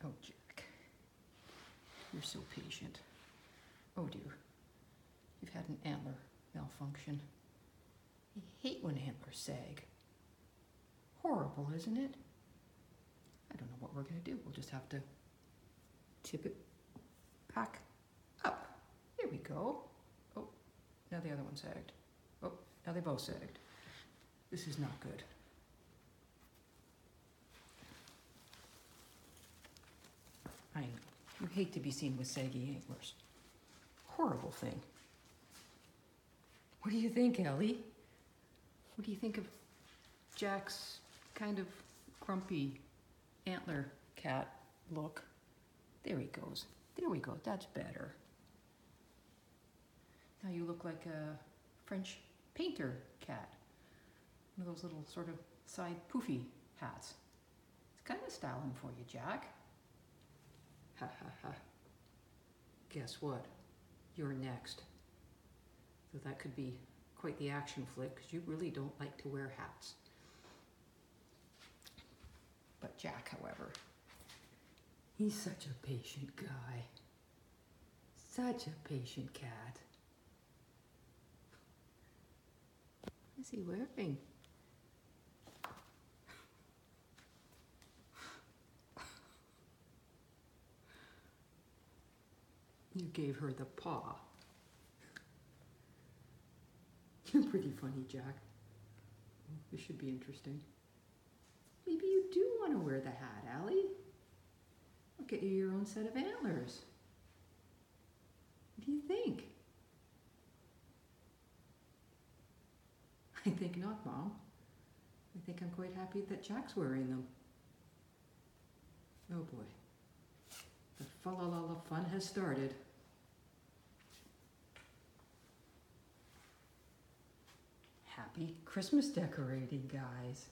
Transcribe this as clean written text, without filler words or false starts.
Oh, Jack, you're so patient. Oh dear, you've had an antler malfunction. I hate when antlers sag. Horrible, isn't it? I don't know what we're going to do. We'll just have to tip it back up. There we go. Oh, now the other one sagged. Oh, now they both sagged. This is not good. I know. You hate to be seen with saggy antlers. Horrible thing. What do you think, Ellie? What do you think of Jack's kind of grumpy antler cat look? There he goes. There we go. That's better. Now you look like a French painter cat. One of those little sort of side poofy hats. It's kind of styling for you, Jack. Ha ha ha. Guess what? You're next. So that could be quite the action flick, because you really don't like to wear hats. But Jack, however, he's such a patient guy. Such a patient cat. What is he wearing? You gave her the paw. You're pretty funny, Jack. This should be interesting. Maybe you do want to wear the hat, Allie. I'll get you your own set of antlers. What do you think? I think not, Mom. I think I'm quite happy that Jack's wearing them. Oh boy. The fa-la-la-la fun has started. Happy Christmas decorating, guys.